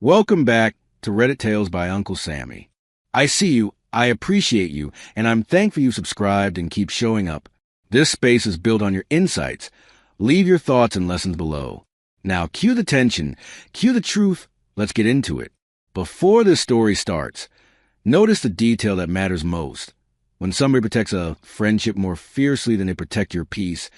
Welcome back to Reddit Tales by Uncle Sammy. I see you, I appreciate you, and I'm thankful you subscribed and keep showing up. This space is built on your insights. Leave your thoughts and lessons below. Now cue the tension, cue the truth, let's get into it. Before this story starts, notice the detail that matters most. When somebody protects a friendship more fiercely than they protect your peace,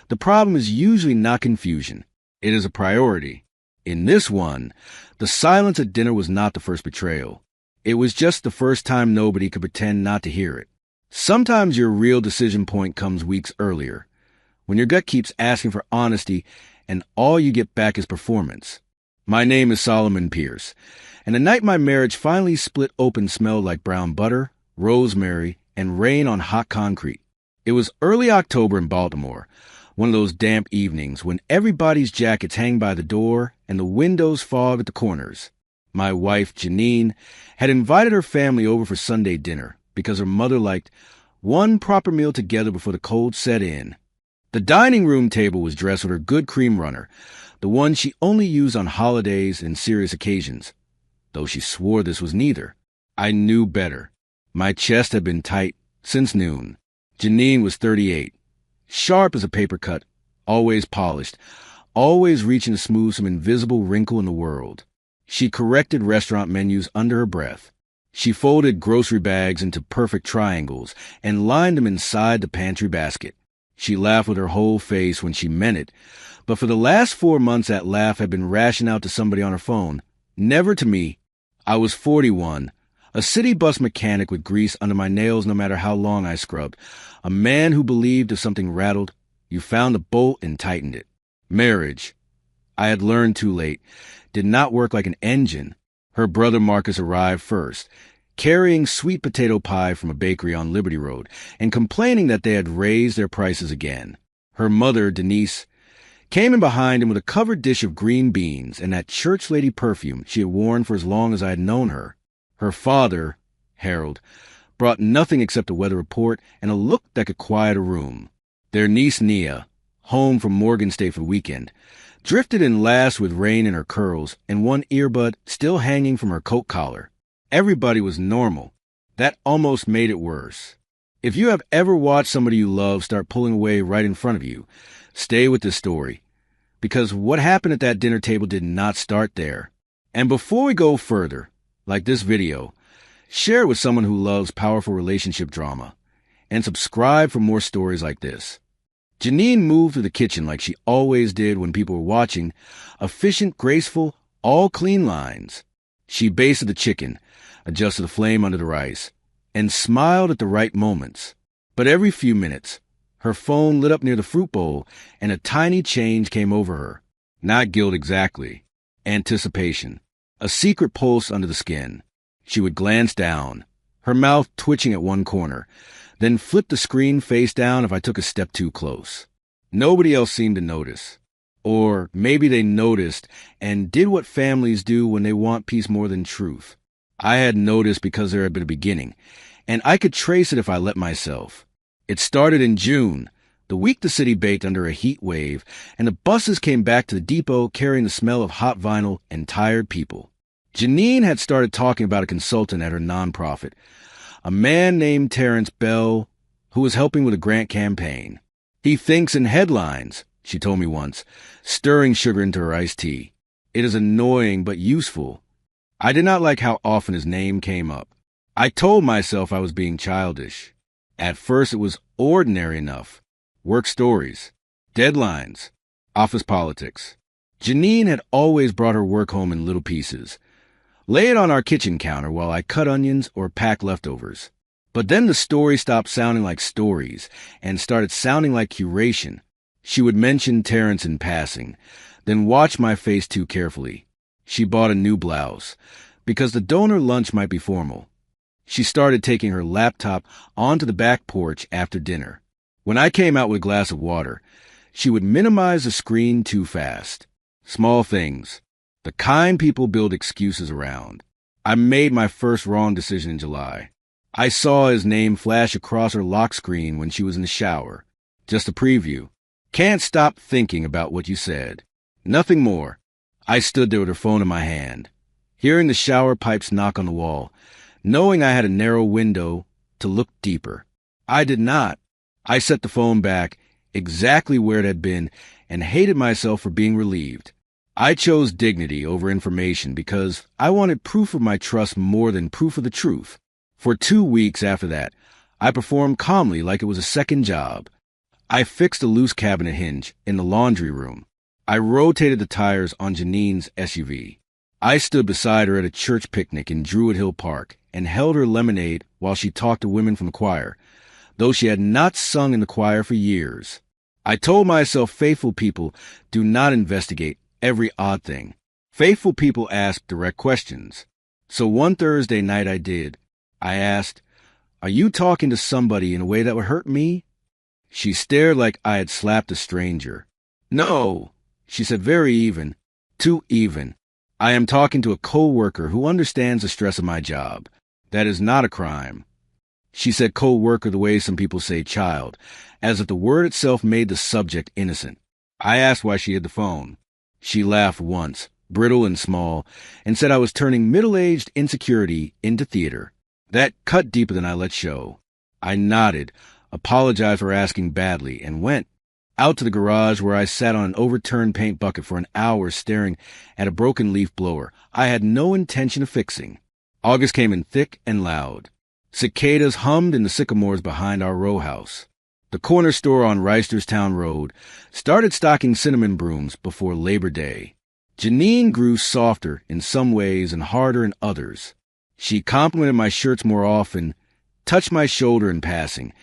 the problem is usually not confusion. It is a priority. In this one, the silence at dinner was not the first betrayal. It was just the first time nobody could pretend not to hear it. Sometimes your real decision point comes weeks earlier, when your gut keeps asking for honesty and all you get back is performance. My name is Solomon Pierce, and the night my marriage finally split open smelled like brown butter, rosemary, and rain on hot concrete. It was early October in Baltimore, one of those damp evenings when everybody's jackets hang by the door and the windows fog at the corners. My wife, Janine, had invited her family over for Sunday dinner because her mother liked one proper meal together before the cold set in. The dining room table was dressed with her good cream runner, the one she only used on holidays and serious occasions. Though she swore this was neither. I knew better. My chest had been tight since noon. Janine was 38. Sharp as a paper cut, always polished, always reaching to smooth some invisible wrinkle in the world. She corrected restaurant menus under her breath. She folded grocery bags into perfect triangles and lined them inside the pantry basket. She laughed with her whole face when she meant it, but for the last 4 months that laugh had been rationed out to somebody on her phone, never to me. I was 41. A city bus mechanic with grease under my nails no matter how long I scrubbed. A man who believed if something rattled, you found a bolt and tightened it. Marriage, I had learned too late, did not work like an engine. Her brother Marcus arrived first, carrying sweet potato pie from a bakery on Liberty Road and complaining that they had raised their prices again. Her mother, Denise, came in behind him with a covered dish of green beans and that church lady perfume she had worn for as long as I had known her. Her father, Harold, brought nothing except a weather report and a look that could quiet a room. Their niece Nia, home from Morgan State for the weekend, drifted in last with rain in her curls and one earbud still hanging from her coat collar. Everybody was normal. That almost made it worse. If you have ever watched somebody you love start pulling away right in front of you, stay with this story, because what happened at that dinner table did not start there. And before we go further, like this video, share it with someone who loves powerful relationship drama, and subscribe for more stories like this. Janine moved to the kitchen like she always did when people were watching, efficient, graceful, all clean lines. She basted the chicken, adjusted the flame under the rice, and smiled at the right moments. But every few minutes, her phone lit up near the fruit bowl, and a tiny change came over her. Not guilt exactly. Anticipation. A secret pulse under the skin. She would glance down, her mouth twitching at one corner, then flip the screen face down if I took a step too close. Nobody else seemed to notice. Or maybe they noticed and did what families do when they want peace more than truth. I had noticed because there had been a beginning, and I could trace it if I let myself. It started in June, the week the city baked under a heat wave, and the buses came back to the depot carrying the smell of hot vinyl and tired people. Janine had started talking about a consultant at her nonprofit, a man named Terrence Bell, who was helping with a grant campaign. He thinks in headlines, she told me once, stirring sugar into her iced tea. It is annoying but useful. I did not like how often his name came up. I told myself I was being childish. At first it was ordinary enough. Work stories, deadlines, office politics. Janine had always brought her work home in little pieces. Lay it on our kitchen counter while I cut onions or pack leftovers. But then the stories stopped sounding like stories and started sounding like curation. She would mention Terrence in passing, then watch my face too carefully. She bought a new blouse, because the donor lunch might be formal. She started taking her laptop onto the back porch after dinner. When I came out with a glass of water, she would minimize the screen too fast. Small things. The kind people build excuses around. I made my first wrong decision in July. I saw his name flash across her lock screen when she was in the shower. Just a preview. Can't stop thinking about what you said. Nothing more. I stood there with her phone in my hand. hearing the shower pipes knock on the wall, knowing I had a narrow window to look deeper. I did not. I set the phone back exactly where it had been and hated myself for being relieved. I chose dignity over information because I wanted proof of my trust more than proof of the truth. For 2 weeks after that, I performed calmly like it was a second job. I fixed a loose cabinet hinge in the laundry room. I rotated the tires on Janine's SUV. I stood beside her at a church picnic in Druid Hill Park and held her lemonade while she talked to women from the choir, though she had not sung in the choir for years. I told myself faithful people do not investigate every odd thing. Faithful people ask direct questions. So one Thursday night I did. I asked, "Are you talking to somebody in a way that would hurt me?" She stared like I had slapped a stranger. "No," she said, very even, too even. "I am talking to a co-worker who understands the stress of my job. That is not a crime." She said co-worker the way some people say child, as if the word itself made the subject innocent. I asked why she hid the phone. She laughed once, brittle and small, and said I was turning middle-aged insecurity into theater. That cut deeper than I let show. I nodded, apologized for asking badly, and went out to the garage where I sat on an overturned paint bucket for an hour staring at a broken leaf blower I had no intention of fixing. August came in thick and loud. Cicadas hummed in the sycamores behind our row house. The corner store on Reisterstown Road started stocking cinnamon brooms before Labor Day. Janine grew softer in some ways and harder in others. She complimented my shirts more often, touched my shoulder in passing,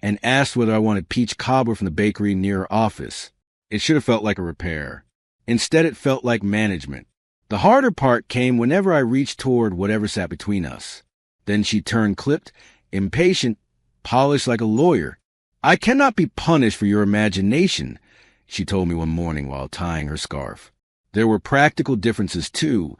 and asked whether I wanted peach cobbler from the bakery near her office. It should have felt like a repair. Instead, it felt like management. The harder part came whenever I reached toward whatever sat between us. Then she turned clipped, impatient, polished like a lawyer. "I cannot be punished for your imagination," she told me one morning while tying her scarf. There were practical differences, too,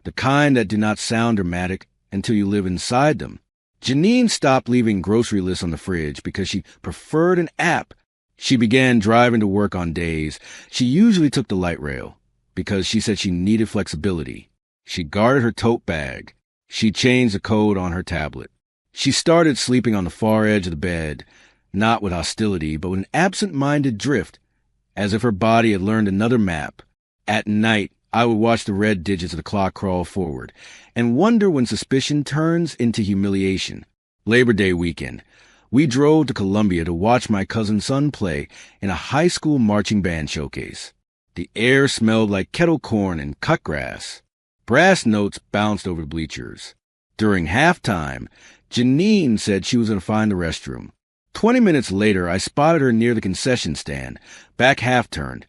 the kind that do not sound dramatic until you live inside them. Janine stopped leaving grocery lists on the fridge because she preferred an app. She began driving to work on days she usually took the light rail because she said she needed flexibility. She guarded her tote bag. She changed the code on her tablet. She started sleeping on the far edge of the bed, not with hostility, but with an absent-minded drift, as if her body had learned another map. At night, I would watch the red digits of the clock crawl forward and wonder when suspicion turns into humiliation. Labor Day weekend, we drove to Columbia to watch my cousin's son play in a high school marching band showcase. The air smelled like kettle corn and cut grass. Brass notes bounced over the bleachers. During halftime, Janine said she was going to find the restroom. 20 minutes later, I spotted her near the concession stand, back half-turned,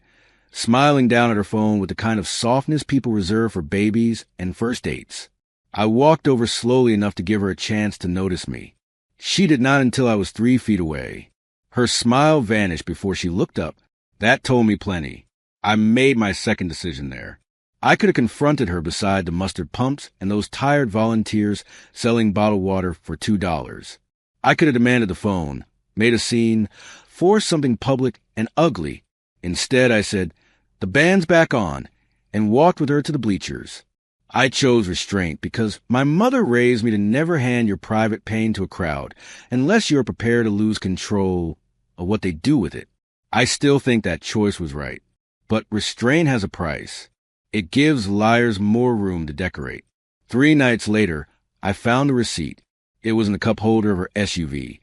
smiling down at her phone with the kind of softness people reserve for babies and first dates. I walked over slowly enough to give her a chance to notice me. She did not until I was 3 feet away. Her smile vanished before she looked up. That told me plenty. I made my second decision there. I could have confronted her beside the mustard pumps and those tired volunteers selling bottled water for $2. I could have demanded the phone, made a scene, forced something public and ugly. Instead, I said, "The band's back on," and walked with her to the bleachers. I chose restraint because my mother raised me to never hand your private pain to a crowd unless you are prepared to lose control of what they do with it. I still think that choice was right, but restraint has a price. It gives liars more room to decorate. 3 nights later, I found the receipt. It was in the cup holder of her SUV.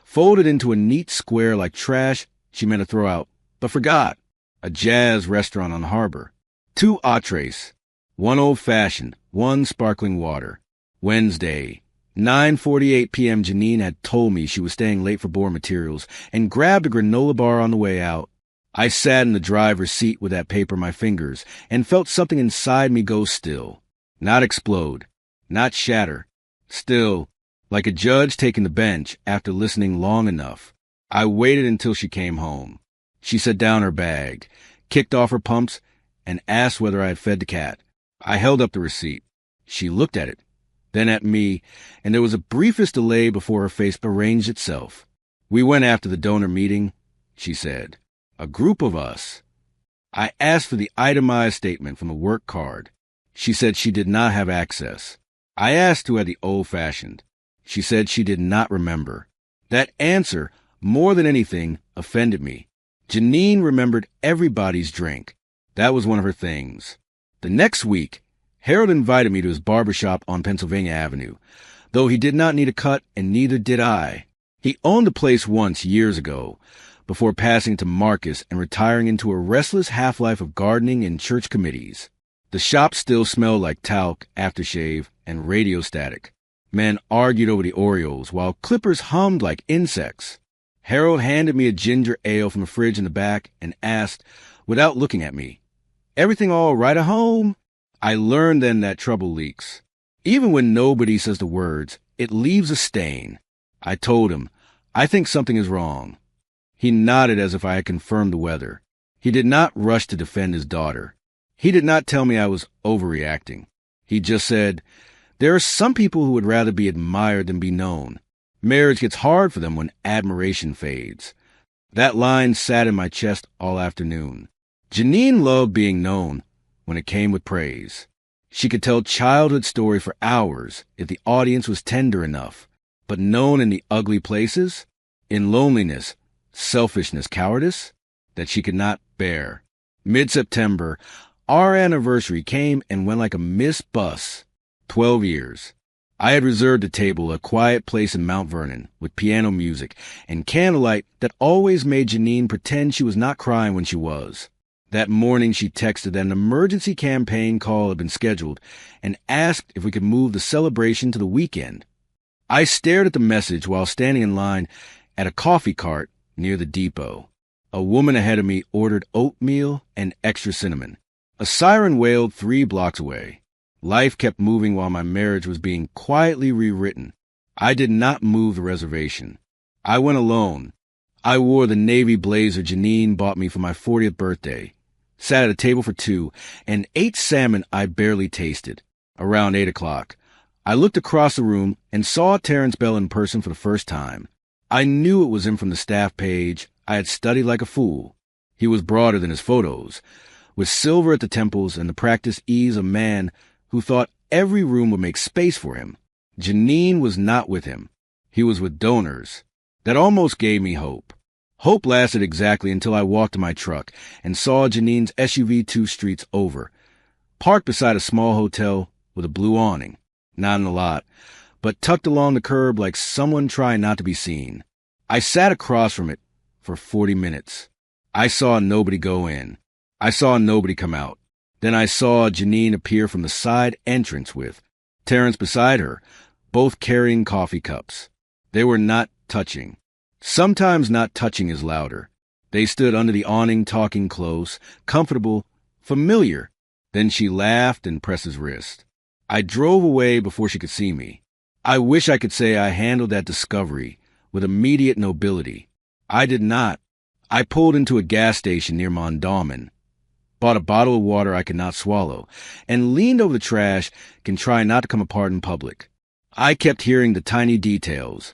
Folded into a neat square like trash she meant to throw out, but forgot. A jazz restaurant on the harbor. 2 entrees. 1 old-fashioned, 1 sparkling water. Wednesday, 9:48 p.m. Janine had told me she was staying late for board materials and grabbed a granola bar on the way out. I sat in the driver's seat with that paper in my fingers and felt something inside me go still. Not explode. Not shatter. Still, like a judge taking the bench after listening long enough. I waited until she came home. She set down her bag, kicked off her pumps, and asked whether I had fed the cat. I held up the receipt. She looked at it, then at me, and there was a briefest delay before her face arranged itself. "We went after the donor meeting," she said. "A group of us." I asked for the itemized statement from the work card. She said she did not have access. I asked who had the old-fashioned. She said she did not remember. That answer, more than anything, offended me. Janine remembered everybody's drink. That was one of her things. The next week, Harold invited me to his barbershop on Pennsylvania Avenue, though he did not need a cut and neither did I. He owned the place once years ago, before passing to Marcus and retiring into a restless half-life of gardening and church committees. The shop still smelled like talc, aftershave, and radio static. Men argued over the Orioles, while clippers hummed like insects. Harold handed me a ginger ale from the fridge in the back and asked, without looking at me, "Everything all right at home?" I learned then that trouble leaks. Even when nobody says the words, it leaves a stain. I told him, "I think something is wrong." He nodded as if I had confirmed the weather. He did not rush to defend his daughter. He did not tell me I was overreacting. He just said, "There are some people who would rather be admired than be known. Marriage gets hard for them when admiration fades." That line sat in my chest all afternoon. Janine loved being known when it came with praise. She could tell childhood story for hours if the audience was tender enough, but known in the ugly places, in loneliness, selfishness, cowardice, that she could not bear. Mid-September, our anniversary came and went like a missed bus. 12 years. I had reserved a table, a quiet place in Mount Vernon, with piano music and candlelight that always made Janine pretend she was not crying when she was. That morning she texted that an emergency campaign call had been scheduled and asked if we could move the celebration to the weekend. I stared at the message while standing in line at a coffee cart near the depot. A woman ahead of me ordered oatmeal and extra cinnamon. A siren wailed 3 blocks away. Life kept moving while my marriage was being quietly rewritten. I did not move the reservation. I went alone. I wore the navy blazer Janine bought me for my 40th birthday, sat at a table for 2, and ate salmon I barely tasted. Around 8 o'clock, I looked across the room and saw Terrence Bell in person for the first time. I knew it was him from the staff page I had studied like a fool. He was broader than his photos, with silver at the temples and the practiced ease of a man who thought every room would make space for him. Janine was not with him. He was with donors. That almost gave me hope. Hope lasted exactly until I walked to my truck and saw Janine's SUV 2 streets over, parked beside a small hotel with a blue awning, not in the lot, but tucked along the curb like someone trying not to be seen. I sat across from it for 40 minutes. I saw nobody go in. I saw nobody come out. Then I saw Janine appear from the side entrance with Terrence beside her, both carrying coffee cups. They were not touching. Sometimes not touching is louder. They stood under the awning talking close, comfortable, familiar. Then she laughed and pressed his wrist. I drove away before she could see me. I wish I could say I handled that discovery with immediate nobility. I did not. I pulled into a gas station near Mondawmin, bought a bottle of water I could not swallow, and leaned over the trash and tried not to come apart in public. I kept hearing the tiny details.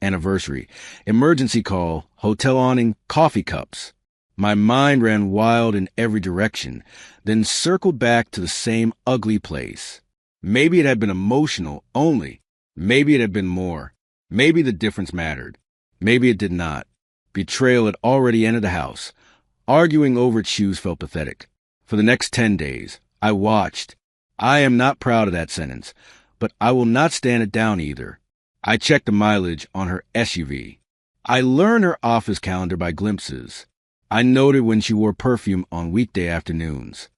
Anniversary, emergency call, hotel awning, coffee cups. My mind ran wild in every direction, then circled back to the same ugly place. Maybe it had been emotional only. Maybe it had been more. Maybe the difference mattered. Maybe it did not. Betrayal had already entered the house. Arguing over its shoes felt pathetic. For the next 10 days, I watched. I am not proud of that sentence, but I will not stand it down either. I checked the mileage on her SUV. I learned her office calendar by glimpses. I noted when she wore perfume on weekday afternoons.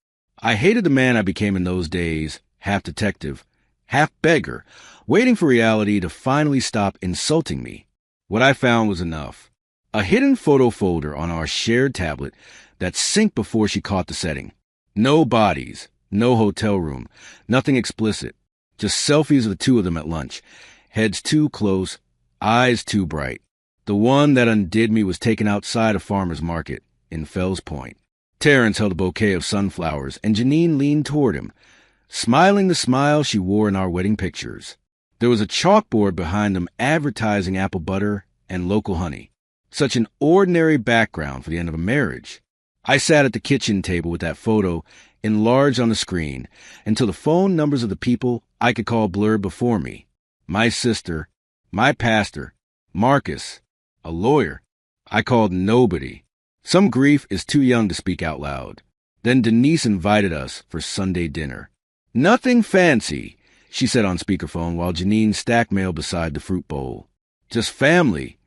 I hated the man I became in those days, half detective, half beggar, waiting for reality to finally stop insulting me. What I found was enough. A hidden photo folder on our shared tablet that synced before she caught the setting. No bodies, no hotel room, nothing explicit. Just selfies of the 2 of them at lunch. Heads too close, eyes too bright. The one that undid me was taken outside a farmer's market in Fells Point. Terrence held a bouquet of sunflowers, and Janine leaned toward him, smiling the smile she wore in our wedding pictures. There was a chalkboard behind them advertising apple butter and local honey. Such an ordinary background for the end of a marriage. I sat at the kitchen table with that photo enlarged on the screen until the phone numbers of the people I could call blurred before me. My sister, my pastor, Marcus, a lawyer. I called nobody. Some grief is too young to speak out loud. Then Denise invited us for Sunday dinner. Nothing fancy, she said on speakerphone while Janine stacked mail beside the fruit bowl. Just family.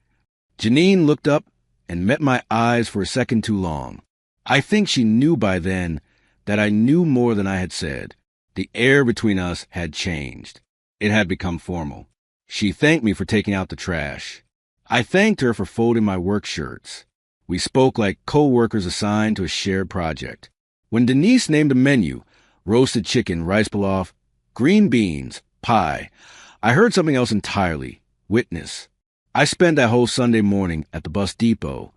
Janine looked up and met my eyes for a second too long. I think she knew by then that I knew more than I had said. The air between us had changed. It had become formal. She thanked me for taking out the trash. I thanked her for folding my work shirts. We spoke like co-workers assigned to a shared project. When Denise named the menu, roasted chicken, rice pilaf, green beans, pie, I heard something else entirely. Witness. I spent that whole Sunday morning at the bus depot,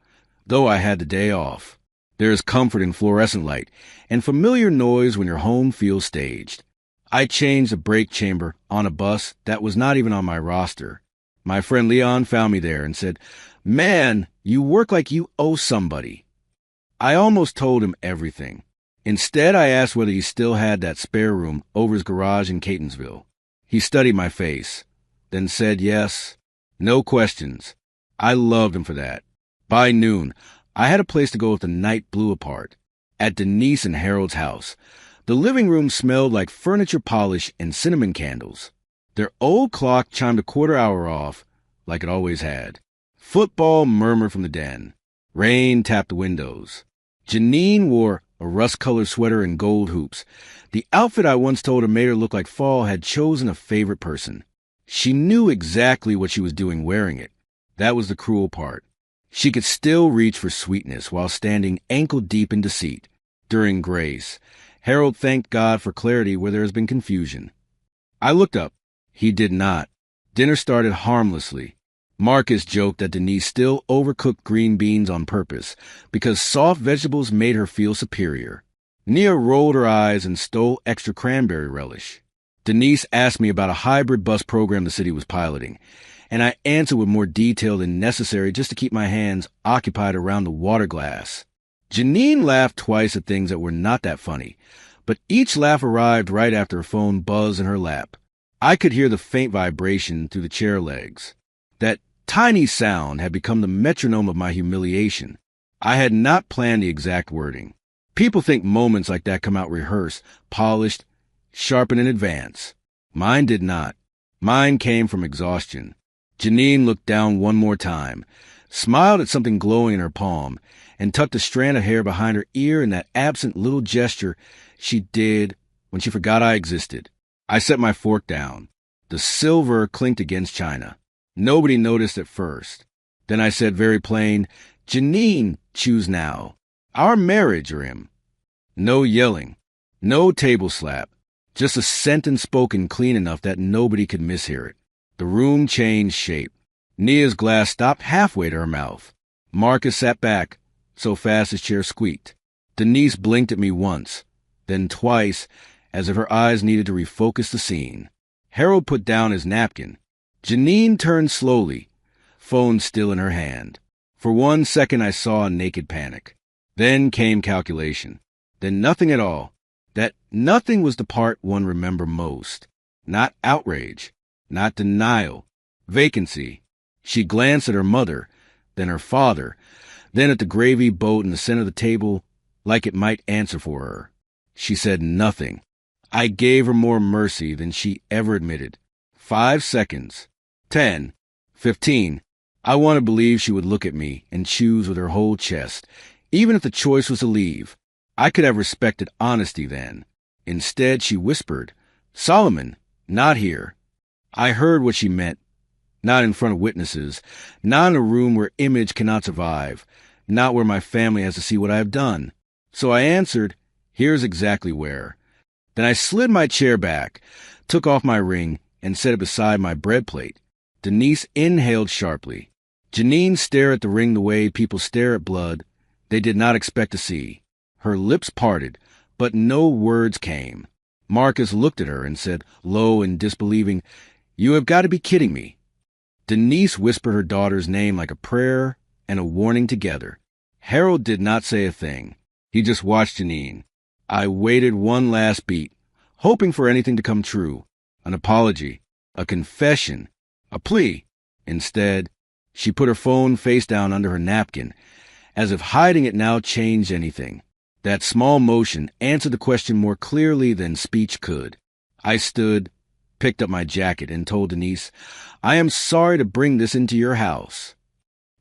though I had the day off. There is comfort in fluorescent light and familiar noise when your home feels staged. I changed the brake chamber on a bus that was not even on my roster. My friend Leon found me there and said, "Man, you work like you owe somebody." I almost told him everything. Instead, I asked whether he still had that spare room over his garage in Catonsville. He studied my face, then said yes. No questions. I loved him for that. By noon, I had a place to go if the night blew apart. At Denise and Harold's house, the living room smelled like furniture polish and cinnamon candles. Their old clock chimed a quarter hour off, like it always had. Football murmured from the den. Rain tapped the windows. Janine wore a rust-colored sweater and gold hoops. The outfit I once told her made her look like fall had chosen a favorite person. She knew exactly what she was doing wearing it. That was the cruel part. She could still reach for sweetness while standing ankle-deep in deceit. During grace, Harold thanked God for clarity where there has been confusion. I looked up. He did not. Dinner started harmlessly. Marcus joked that Denise still overcooked green beans on purpose because soft vegetables made her feel superior. Nia rolled her eyes and stole extra cranberry relish. Denise asked me about a hybrid bus program the city was piloting, and I answered with more detail than necessary just to keep my hands occupied around the water glass. Janine laughed twice at things that were not that funny, but each laugh arrived right after her phone buzzed in her lap. I could hear the faint vibration through the chair legs. That tiny sound had become the metronome of my humiliation. I had not planned the exact wording. People think moments like that come out rehearsed, polished, sharpened in advance. Mine did not. Mine came from exhaustion. Janine looked down one more time, smiled at something glowing in her palm, and tucked a strand of hair behind her ear in that absent little gesture she did when she forgot I existed. I set my fork down. The silver clinked against china. Nobody noticed at first. Then I said very plain, "Janine, choose now. Our marriage or him." No yelling. No table slap. Just a sentence spoken clean enough that nobody could mishear it. The room changed shape. Nia's glass stopped halfway to her mouth. Marcus sat back, so fast his chair squeaked. Denise blinked at me once, then twice, as if her eyes needed to refocus the scene. Harold put down his napkin. Janine turned slowly, phone still in her hand. For 1 second I saw a naked panic. Then came calculation. Then nothing at all. That nothing was the part one remembered most. Not outrage. Not denial. Vacancy. She glanced at her mother, then her father, then at the gravy boat in the center of the table, like it might answer for her. She said nothing. I gave her more mercy than she ever admitted. 5 seconds. 10. 15. I want to believe she would look at me and choose with her whole chest, even if the choice was to leave. I could have respected honesty then. Instead, she whispered, "Solomon, not here." I heard what she meant. Not in front of witnesses, not in a room where image cannot survive, not where my family has to see what I have done. So I answered, "Here's exactly where." Then I slid my chair back, took off my ring, and set it beside my bread plate. Denise inhaled sharply. Janine stared at the ring the way people stare at blood they did not expect to see. Her lips parted, but no words came. Marcus looked at her and said, low and disbelieving, "You have got to be kidding me." Denise whispered her daughter's name like a prayer and a warning together. Harold did not say a thing. He just watched Janine. I waited one last beat, hoping for anything to come true. An apology, a confession, a plea. Instead, she put her phone face down under her napkin, as if hiding it now changed anything. That small motion answered the question more clearly than speech could. I stood, picked up my jacket, and told Denise, "I am sorry to bring this into your house."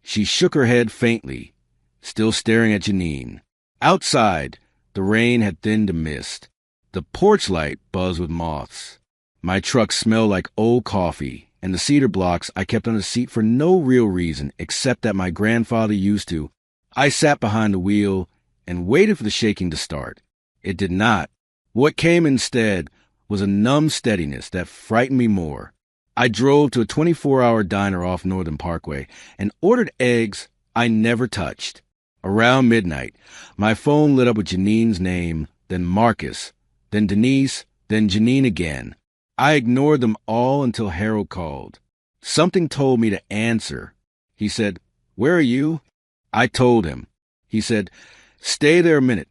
She shook her head faintly, still staring at Janine. Outside, the rain had thinned to mist. The porch light buzzed with moths. My truck smelled like old coffee, and the cedar blocks I kept on the seat for no real reason except that my grandfather used to. I sat behind the wheel and waited for the shaking to start. It did not. What came instead was a numb steadiness that frightened me more. I drove to a 24-hour diner off Northern Parkway and ordered eggs I never touched. Around midnight, my phone lit up with Janine's name, then Marcus, then Denise, then Janine again. I ignored them all until Harold called. Something told me to answer. He said, "Where are you?" I told him. He said, "Stay there a minute,"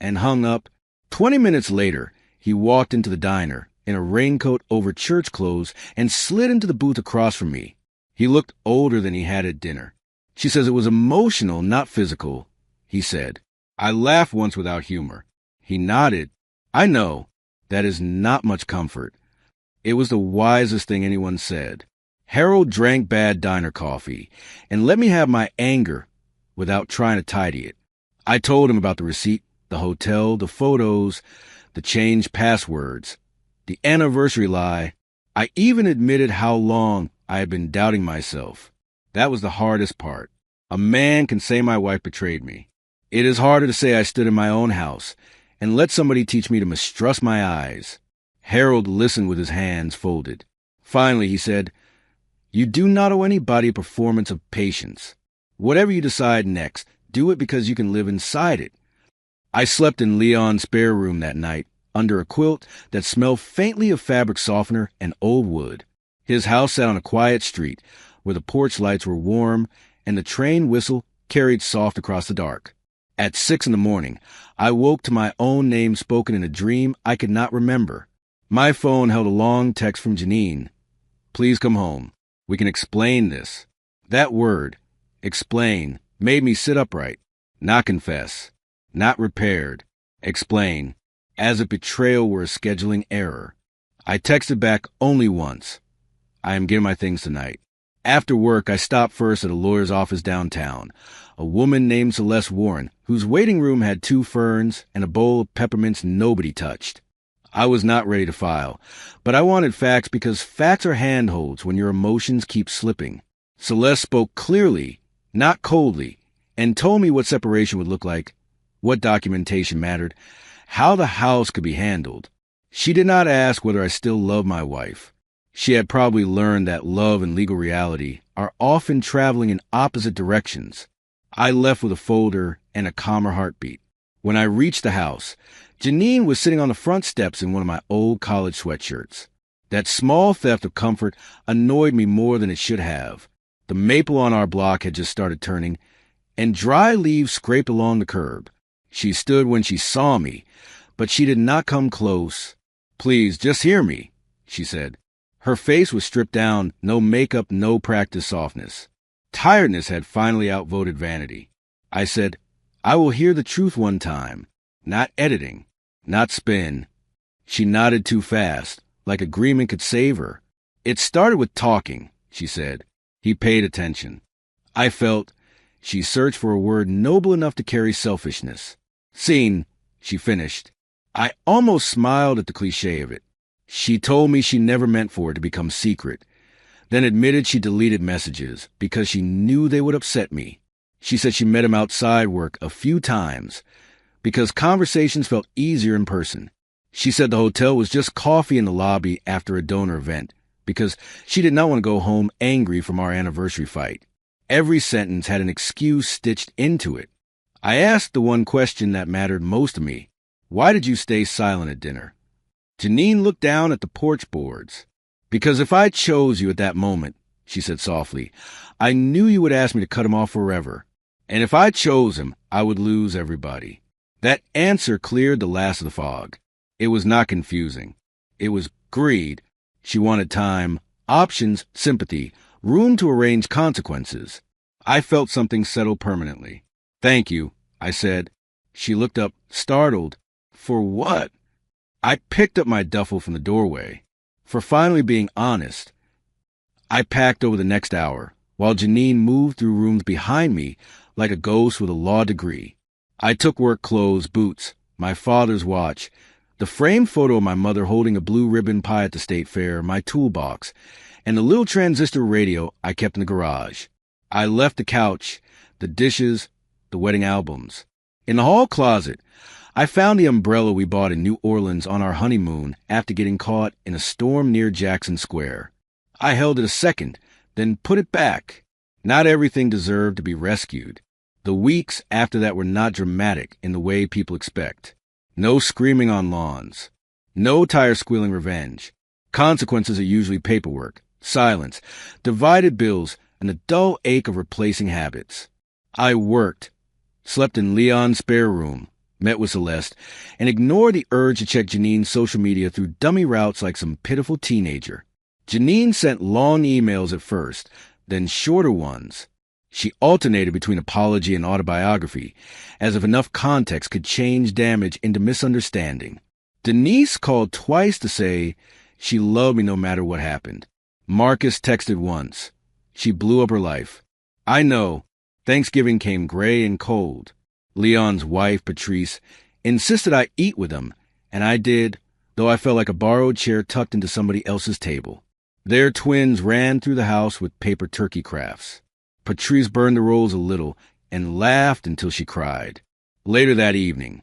and hung up. 20 minutes later, he walked into the diner in a raincoat over church clothes and slid into the booth across from me. He looked older than he had at dinner. "She says it was emotional, not physical," he said. I laughed once without humor. He nodded. "I know. That is not much comfort." It was the wisest thing anyone said. Harold drank bad diner coffee and let me have my anger without trying to tidy it. I told him about the receipt, the hotel, the photos, the changed passwords, the anniversary lie. I even admitted how long I had been doubting myself. That was the hardest part. A man can say my wife betrayed me. It is harder to say I stood in my own house and let somebody teach me to mistrust my eyes. Harold listened with his hands folded. Finally, he said, "You do not owe anybody a performance of patience. Whatever you decide next, do it because you can live inside it." I slept in Leon's spare room that night, under a quilt that smelled faintly of fabric softener and old wood. His house sat on a quiet street, where the porch lights were warm and the train whistle carried soft across the dark. At 6 a.m, I woke to my own name spoken in a dream I could not remember. My phone held a long text from Janine. "Please come home. We can explain this." That word, explain, made me sit upright. Not confess. Not repaired. Explain. As if betrayal were a scheduling error. I texted back only once. "I am getting my things tonight." After work, I stopped first at a lawyer's office downtown. A woman named Celeste Warren, whose waiting room had 2 ferns and a bowl of peppermints nobody touched. I was not ready to file, but I wanted facts because facts are handholds when your emotions keep slipping. Celeste spoke clearly, not coldly, and told me what separation would look like, what documentation mattered, how the house could be handled. She did not ask whether I still loved my wife. She had probably learned that love and legal reality are often traveling in opposite directions. I left with a folder and a calmer heartbeat. When I reached the house, Janine was sitting on the front steps in one of my old college sweatshirts. That small theft of comfort annoyed me more than it should have. The maple on our block had just started turning, and dry leaves scraped along the curb. She stood when she saw me, but she did not come close. "Please, just hear me," she said. Her face was stripped down, no makeup, no practiced softness. Tiredness had finally outvoted vanity. I said, "I will hear the truth one time. Not editing. Not spin." She nodded too fast, like agreement could save her. "It started with talking," she said. He paid attention. I felt she searched for a word noble enough to carry selfishness. "Scene," she finished. I almost smiled at the cliche of it. She told me she never meant for it to become secret, then admitted she deleted messages because she knew they would upset me. She said she met him outside work a few times because conversations felt easier in person. She said the hotel was just coffee in the lobby after a donor event because she did not want to go home angry from our anniversary fight. Every sentence had an excuse stitched into it. I asked the one question that mattered most to me. "Why did you stay silent at dinner?" Janine looked down at the porch boards. "Because if I chose you at that moment," she said softly, "I knew you would ask me to cut him off forever. And if I chose him, I would lose everybody." That answer cleared the last of the fog. It was not confusing. It was greed. She wanted time, options, sympathy, room to arrange consequences. I felt something settle permanently. "Thank you," I said. She looked up, startled. "For what?" I picked up my duffel from the doorway. For finally being honest. I packed over the next hour, while Janine moved through rooms behind me like a ghost with a law degree. I took work clothes, boots, my father's watch, the framed photo of my mother holding a blue ribbon pie at the state fair, my toolbox, and the little transistor radio I kept in the garage. I left the couch, the dishes, the wedding albums. In the hall closet, I found the umbrella we bought in New Orleans on our honeymoon after getting caught in a storm near Jackson Square. I held it a second, then put it back. Not everything deserved to be rescued. The weeks after that were not dramatic in the way people expect. No screaming on lawns. No tire-squealing revenge. Consequences are usually paperwork, silence, divided bills, and the dull ache of replacing habits. I worked, slept in Leon's spare room, met with Celeste, and ignored the urge to check Janine's social media through dummy routes like some pitiful teenager. Janine sent long emails at first, then shorter ones. She alternated between apology and autobiography, as if enough context could change damage into misunderstanding. Denise called twice to say she loved me no matter what happened. Marcus texted once. She blew up her life. I know. Thanksgiving came gray and cold. Leon's wife, Patrice, insisted I eat with them, and I did, though I felt like a borrowed chair tucked into somebody else's table. Their twins ran through the house with paper turkey crafts. Patrice burned the rolls a little and laughed until she cried. Later that evening,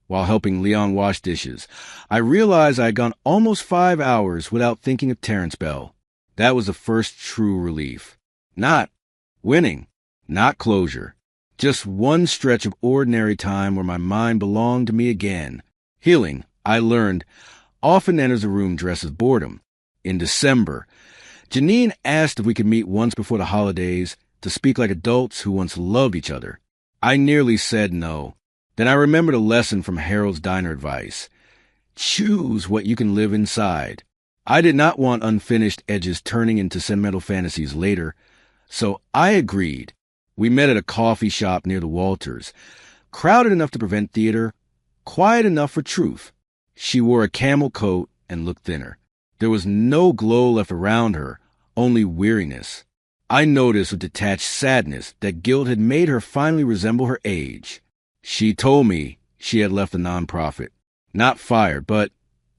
while helping Leon wash dishes, I realized I had gone almost 5 hours without thinking of Terrence Bell. That was the first true relief. Not winning, not closure. Just one stretch of ordinary time where my mind belonged to me again. Healing, I learned, often enters a room dressed as boredom. In December, Janine asked if we could meet once before the holidays to speak like adults who once loved each other. I nearly said no. Then I remembered a lesson from Harold's Diner advice. Choose what you can live inside. I did not want unfinished edges turning into sentimental fantasies later, so I agreed. We met at a coffee shop near the Walters, crowded enough to prevent theater, quiet enough for truth. She wore a camel coat and looked thinner. There was no glow left around her, only weariness. I noticed with detached sadness that guilt had made her finally resemble her age. She told me she had left the nonprofit. Not fired, but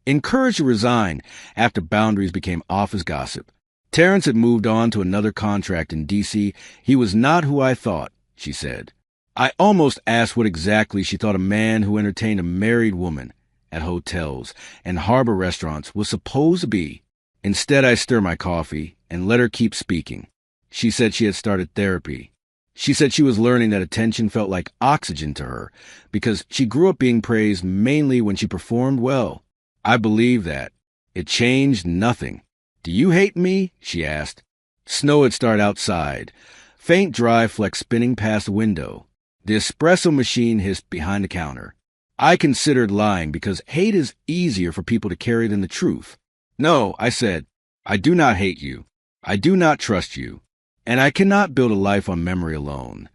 encouraged to resign after boundaries became office gossip. Terrence had moved on to another contract in D.C. He was not who I thought, she said. I almost asked what exactly she thought a man who entertained a married woman at hotels and harbor restaurants was supposed to be. Instead, I stirred my coffee and let her keep speaking. She said she had started therapy. She said she was learning that attention felt like oxygen to her because she grew up being praised mainly when she performed well. I believe that. It changed nothing. Do you hate me? She asked. Snow had started outside. Faint dry flecks spinning past the window. The espresso machine hissed behind the counter. I considered lying because hate is easier for people to carry than the truth. No, I said, I do not hate you. I do not trust you. And I cannot build a life on memory alone.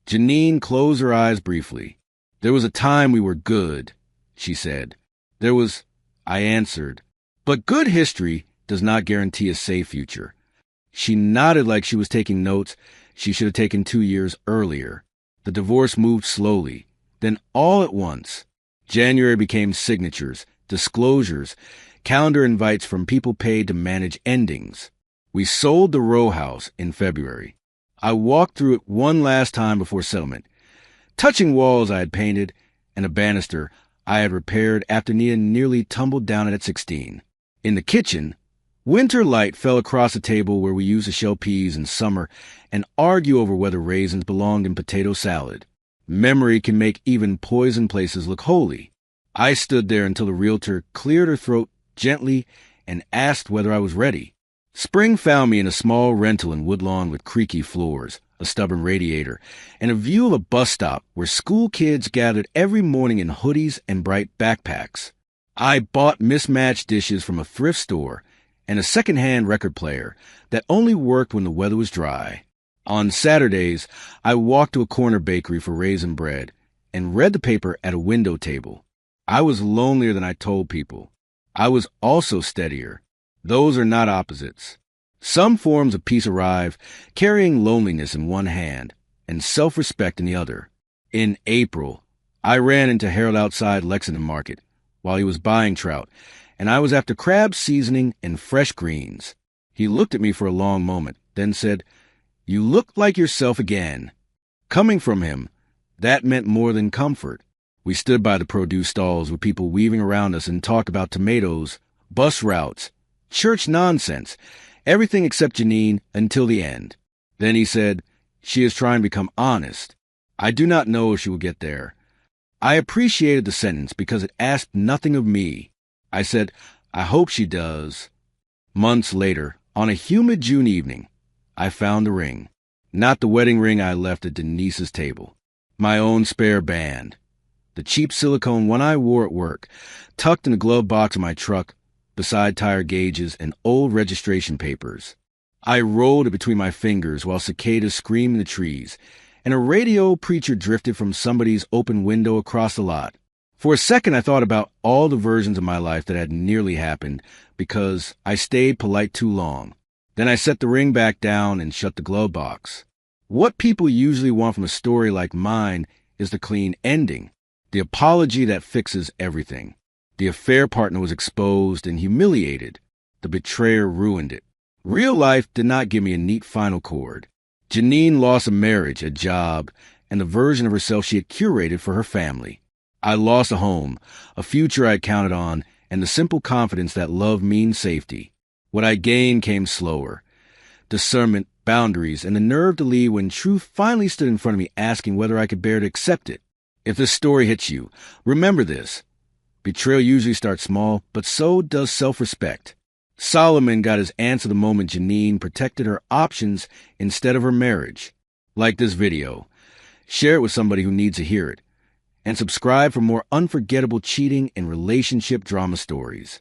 Janine closed her eyes briefly. There was a time we were good, she said. There was, I answered. But good history does not guarantee a safe future. She nodded like she was taking notes she should have taken 2 years earlier. The divorce moved slowly. Then all at once, January became signatures, disclosures, calendar invites from people paid to manage endings. We sold the row house in February. I walked through it one last time before settlement, touching walls I had painted and a banister I had repaired after Nia nearly tumbled down it at 16. In the kitchen, winter light fell across the table where we used to shell peas in summer and argue over whether raisins belonged in potato salad. Memory can make even poisoned places look holy. I stood there until the realtor cleared her throat gently and asked whether I was ready. Spring found me in a small rental in Woodlawn with creaky floors, a stubborn radiator, and a view of a bus stop where school kids gathered every morning in hoodies and bright backpacks. I bought mismatched dishes from a thrift store and a second-hand record player that only worked when the weather was dry. On Saturdays, I walked to a corner bakery for raisin bread and read the paper at a window table. I was lonelier than I told people. I was also steadier. Those are not opposites. Some forms of peace arrive carrying loneliness in one hand and self-respect in the other. In April, I ran into Harold outside Lexington Market while he was buying trout, and I was after crab seasoning and fresh greens. He looked at me for a long moment, then said, "You look like yourself again." Coming from him, that meant more than comfort. We stood by the produce stalls with people weaving around us and talked about tomatoes, bus routes, church nonsense, everything except Janine until the end. Then he said, "She is trying to become honest. I do not know if she will get there." I appreciated the sentence because it asked nothing of me. I said, "I hope she does." Months later, on a humid June evening, I found the ring. Not the wedding ring I left at Denise's table. My own spare band. The cheap silicone one I wore at work, tucked in the glove box of my truck, beside tire gauges and old registration papers. I rolled it between my fingers while cicadas screamed in the trees, and a radio preacher drifted from somebody's open window across the lot. For a second, I thought about all the versions of my life that had nearly happened because I stayed polite too long. Then I set the ring back down and shut the glove box. What people usually want from a story like mine is the clean ending, the apology that fixes everything. The affair partner was exposed and humiliated. The betrayer ruined it. Real life did not give me a neat final chord. Janine lost a marriage, a job, and the version of herself she had curated for her family. I lost a home, a future I counted on, and the simple confidence that love means safety. What I gained came slower. Discernment, boundaries, and the nerve to leave when truth finally stood in front of me asking whether I could bear to accept it. If this story hits you, remember this. Betrayal usually starts small, but so does self-respect. Solomon got his answer the moment Janine protected her options instead of her marriage. Like this video. Share it with somebody who needs to hear it. And subscribe for more unforgettable cheating and relationship drama stories.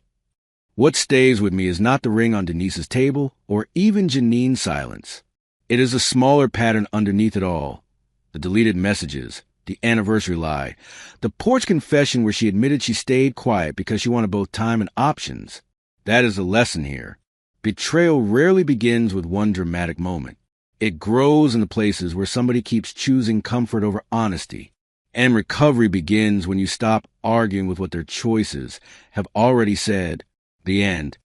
What stays with me is not the ring on Denise's table or even Janine's silence. It is a smaller pattern underneath it all. The deleted messages. The anniversary lie, the porch confession where she admitted she stayed quiet because she wanted both time and options. That is the lesson here. Betrayal rarely begins with one dramatic moment. It grows in the places where somebody keeps choosing comfort over honesty. And recovery begins when you stop arguing with what their choices have already said. The end.